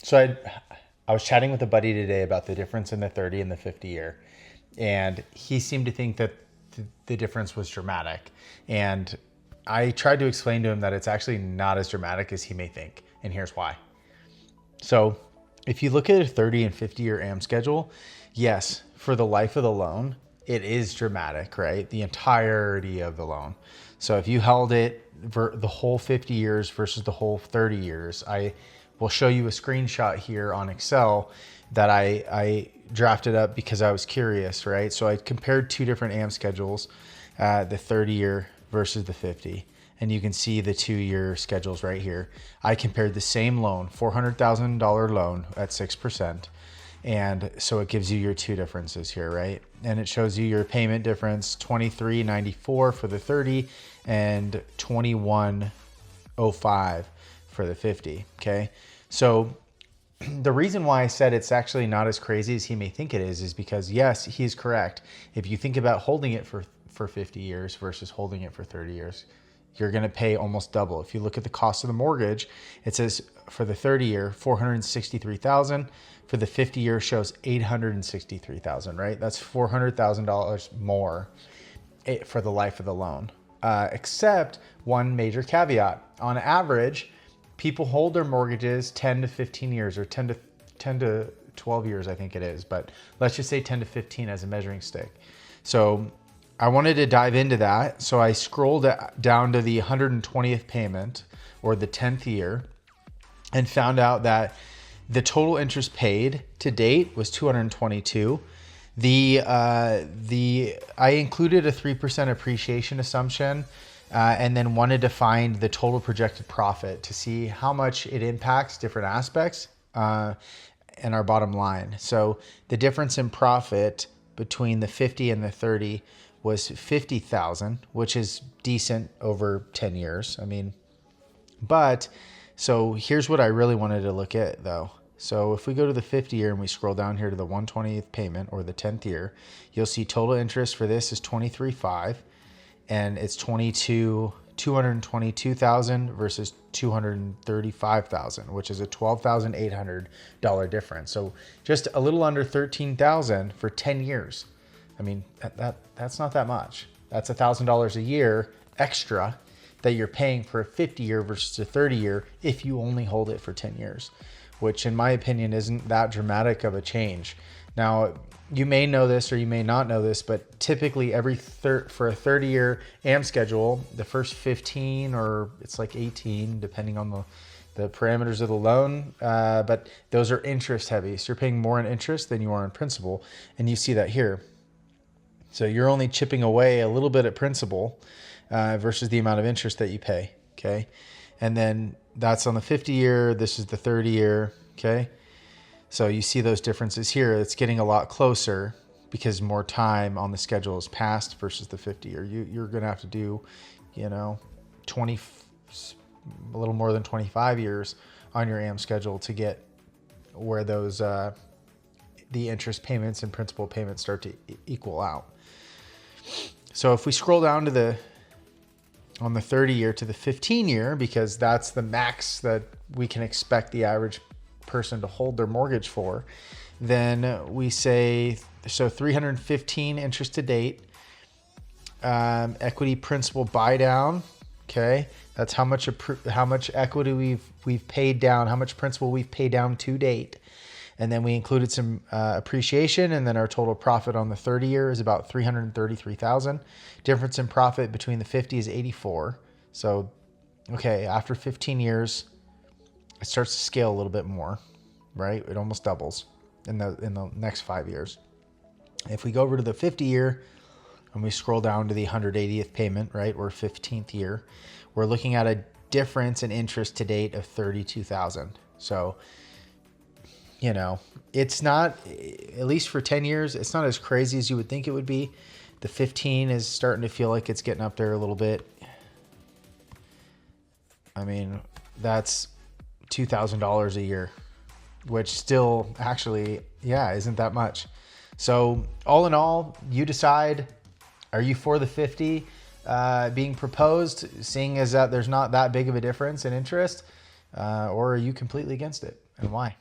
So I was chatting with a buddy today about the difference in the 30 and the 50 year. And he seemed to think that the difference was dramatic. And I tried to explain to him that it's actually not as dramatic as he may think. And here's why. So if you look at a 30 and 50 year AM schedule, yes, for the life of the loan, it is dramatic, right? The entirety of the loan. So if you held it for the whole 50 years versus the whole 30 years, I will show you a screenshot here on Excel that I drafted up because I was curious, right? So I compared two different AM schedules, the 30 year versus the 50. And you can see the 2-year schedules right here. I compared the same loan, $400,000 loan at 6%. And so it gives you your two differences here, right? And it shows you your payment difference, $23.94 for the 30 and $21.05 for the 50, okay? So the reason why I said it's actually not as crazy as he may think it is because yes, he's correct. If you think about holding it for 50 years versus holding it for 30 years, you're going to pay almost double. If you look at the cost of the mortgage, it says for the 30 year, $463,000. For the 50 year shows $863,000, right? That's $400,000 more for the life of the loan. Except one major caveat. On average, people hold their mortgages 10 to 15 years or 10 to 12 years, I think it is. But let's just say 10 to 15 as a measuring stick. So I wanted to dive into that. So I scrolled down to the 120th payment or the 10th year and found out that the total interest paid to date was 222. I included a 3% appreciation assumption and then wanted to find the total projected profit to see how much it impacts different aspects in our bottom line. So the difference in profit between the 50 and the 30 was 50,000, which is decent over 10 years. I mean, but so here's what I really wanted to look at though. So if we go to the 50 year and we scroll down here to the 120th payment or the 10th year, you'll see total interest for this is 23.5 and it's 222,000 versus 235,000, which is a $12,800 difference. So just a little under 13,000 for 10 years. I mean, that's not that much. That's $1,000 a year extra that you're paying for a 50 year versus a 30 year if you only hold it for 10 years, which in my opinion isn't that dramatic of a change. Now, you may know this or you may not know this, but typically for a 30 year AM schedule, the first 15 or it's like 18, depending on the parameters of the loan, but those are interest heavy. So you're paying more in interest than you are in principal. And you see that here. So you're only chipping away a little bit at principal versus the amount of interest that you pay, okay? And then that's on the 50 year, this is the 30 year, okay? So you see those differences here. It's getting a lot closer because more time on the schedule is passed versus the 50 year. You're gonna have to do, 20, a little more than 25 years on your AM schedule to get where those, the interest payments and principal payments start to equal out. So if we scroll down to on the 30 year to the 15 year, because that's the max that we can expect the average person to hold their mortgage for, then we say, so 315 interest to date, equity principal buy down. Okay. That's how much equity we've paid down, how much principal we've paid down to date. And then we included some appreciation, and then our total profit on the 30 year is about 333,000. Difference in profit between the 50 is 84. So, okay, after 15 years, it starts to scale a little bit more, right? It almost doubles in the next 5 years. If we go over to the 50 year and we scroll down to the 180th payment, right, or 15th year, we're looking at a difference in interest to date of 32,000. So, it's not, at least for 10 years, it's not as crazy as you would think it would be. The 15 is starting to feel like it's getting up there a little bit. I mean, that's $2,000 a year, which still actually, isn't that much. So all in all, you decide, are you for the 50 being proposed, seeing as that there's not that big of a difference in interest, or are you completely against it, and why?